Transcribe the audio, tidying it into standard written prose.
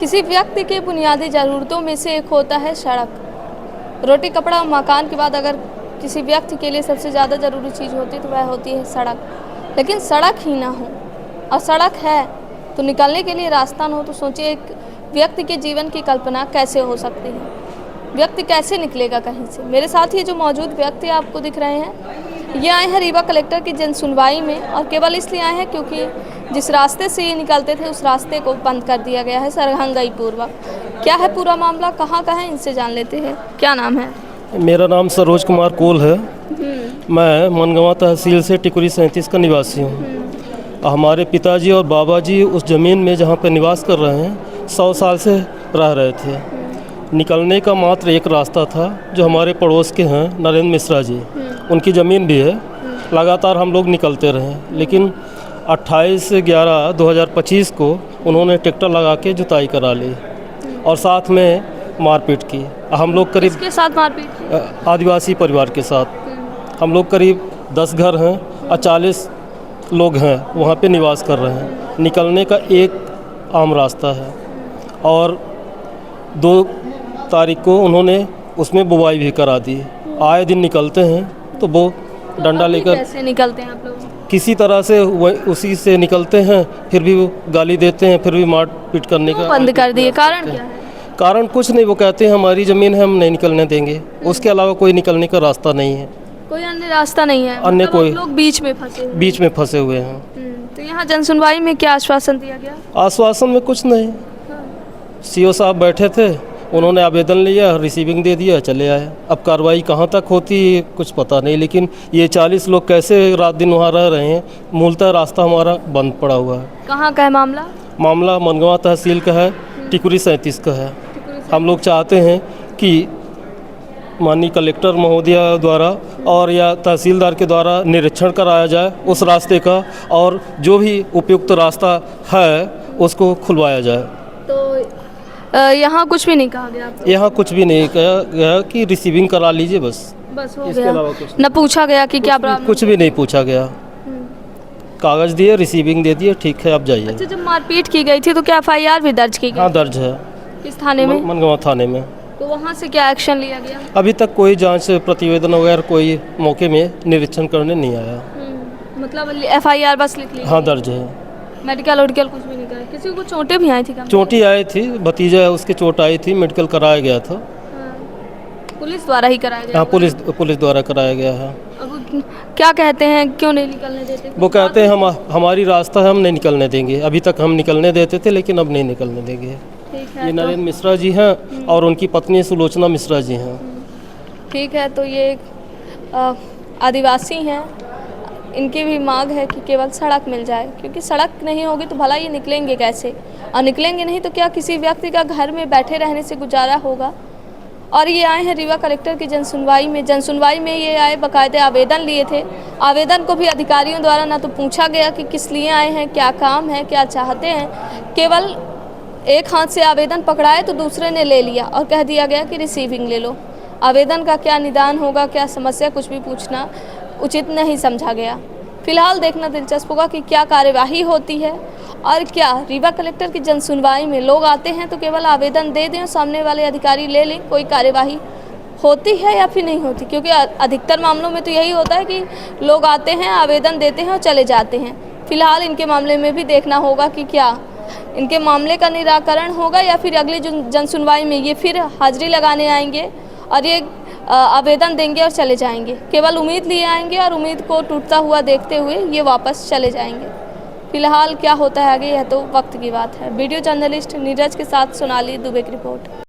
किसी व्यक्ति के बुनियादी ज़रूरतों में से एक होता है सड़क। रोटी कपड़ा और मकान के बाद अगर किसी व्यक्ति के लिए सबसे ज़्यादा ज़रूरी चीज़ होती है तो वह होती है सड़क। लेकिन सड़क ही ना हो और सड़क है तो निकलने के लिए रास्ता ना हो तो सोचिए एक व्यक्ति के जीवन की कल्पना कैसे हो सकती है। व्यक्ति कैसे निकलेगा कहीं से। मेरे साथ ही जो मौजूद व्यक्ति आपको दिख रहे हैं ये आए हैं रीवा कलेक्टर की जन सुनवाई में, और केवल इसलिए आए हैं क्योंकि जिस रास्ते से ये निकलते थे उस रास्ते को बंद कर दिया गया है सरहंगई पूर्वक। क्या है पूरा मामला, कहाँ का है, इनसे जान लेते हैं। क्या नाम है? मेरा नाम सरोज कुमार कोल है। मैं मनगवा तहसील से टिकुरी 37 का निवासी हूँ। हमारे पिताजी और बाबा जी उस ज़मीन में जहाँ पर निवास कर रहे हैं 100 साल से रह रहे थे। निकलने का मात्र एक रास्ता था जो हमारे पड़ोस के हैं नरेंद्र मिश्रा जी, उनकी ज़मीन भी है। लगातार हम लोग निकलते रहे, लेकिन 28/11/2025 को उन्होंने ट्रैक्टर लगा के जुताई करा ली और साथ में मारपीट की। हम लोग करीब किसके साथ मारपीट? आदिवासी परिवार के साथ। हम लोग करीब 10 घर हैं और 40 लोग हैं वहाँ पे निवास कर रहे हैं। निकलने का एक आम रास्ता है और 2 तारीख को उन्होंने उसमें बुवाई भी करा दी। आए दिन निकलते हैं तो वो डंडा लेकर कैसे निकलते हैं आप लोग? किसी तरह से उसी से निकलते हैं, फिर भी वो गाली देते हैं, फिर भी मारपीट करने का बंद कर दिए। कारण क्या है? कारण कुछ नहीं, वो कहते हैं हमारी ज़मीन है, हम नहीं निकलने देंगे। उसके अलावा कोई निकलने का रास्ता नहीं है। कोई अन्य रास्ता नहीं है? अन्य मतलब कोई आप लोग बीच में फंसे हुए हैं। तो यहाँ जनसुनवाई में क्या आश्वासन दिया गया? आश्वासन में कुछ नहीं। सीओ साहब बैठे थे, उन्होंने आवेदन लिया, रिसीविंग दे दिया, चले आए। अब कार्रवाई कहाँ तक होती है कुछ पता नहीं, लेकिन ये 40 लोग कैसे रात दिन वहाँ रह रहे हैं। मूलतः रास्ता हमारा बंद पड़ा हुआ है। कहाँ का है मामला? मामला मनगवा तहसील का है, टिकुरी 37 का है। हम लोग चाहते हैं कि माननीय कलेक्टर महोदया द्वारा और या तहसीलदार के द्वारा निरीक्षण कराया जाए उस रास्ते का, और जो भी उपयुक्त रास्ता है उसको खुलवाया जाए। तो यहाँ कुछ भी नहीं कहा गया? यहाँ कुछ भी नहीं कहा गया कि रिसीविंग करा लीजिए, बस हो इसके गया। अलावा कुछ न पूछा गया कि क्या प्रॉब्लम? कुछ भी नहीं पूछा गया। कागज़ दिए, रिसीविंग दे दिए, ठीक है आप जाइए। अच्छा, जब मारपीट की गई थी तो क्या FIR भी दर्ज की गई? हाँ, दर्ज है। किस थाने में? मनगवा थाने में। तो वहाँ से क्या एक्शन लिया गया? अभी तक कोई जांच प्रतिवेदन वगैरह कोई मौके में निरीक्षण करने नहीं आया। मतलब FIR बस लिख ली? हाँ, दर्ज है। मेडिकल वेडिकल कुछ भी नहीं करा? किसी को चोटें भी आई थी? चोटी आई थी, भतीजा है उसके चोट आई थी, मेडिकल कराया गया था। पुलिस द्वारा ही कराया गया? हाँ, पुलिस द्वारा कराया गया है। अब क्या कहते हैं, क्यों नहीं निकलने देते? वो कहते हैं हमारी रास्ता है, हम नहीं निकलने देंगे। अभी तक हम निकलने देते थे लेकिन अब नहीं निकलने देंगे। ये नरेंद्र मिश्रा जी हैं और उनकी पत्नी सुलोचना मिश्रा जी हैं। ठीक है, तो ये आदिवासी हैं, इनकी भी मांग है कि केवल सड़क मिल जाए, क्योंकि सड़क नहीं होगी तो भला ये निकलेंगे कैसे, और निकलेंगे नहीं तो क्या किसी व्यक्ति का घर में बैठे रहने से गुजारा होगा। और ये आए हैं रीवा कलेक्टर की जनसुनवाई में ये आए, बाकायदे आवेदन लिए थे। आवेदन को भी अधिकारियों द्वारा ना तो पूछा गया कि किस लिए आए हैं, क्या काम है, क्या चाहते हैं। केवल एक हाथ से आवेदन पकड़ाए तो दूसरे ने ले लिया और कह दिया गया कि रिसीविंग ले लो। आवेदन का क्या निदान होगा, क्या समस्या, कुछ भी पूछना उचित नहीं समझा गया। फिलहाल देखना दिलचस्प होगा कि क्या कार्यवाही होती है, और क्या रीवा कलेक्टर की जनसुनवाई में लोग आते हैं तो केवल आवेदन दे दें और सामने वाले अधिकारी ले लें, कोई कार्यवाही होती है या फिर नहीं होती। क्योंकि अधिकतर मामलों में तो यही होता है कि लोग आते हैं, आवेदन देते हैं और चले जाते हैं। फिलहाल इनके मामले में भी देखना होगा कि क्या इनके मामले का निराकरण होगा या फिर अगली जनसुनवाई में ये फिर हाजिरी लगाने आएंगे और ये आवेदन देंगे और चले जाएंगे। केवल उम्मीद लिए आएंगे और उम्मीद को टूटता हुआ देखते हुए ये वापस चले जाएंगे। फिलहाल क्या होता है आगे, यह तो वक्त की बात है। वीडियो जर्नलिस्ट नीरज के साथ सोनाली दुबे की रिपोर्ट।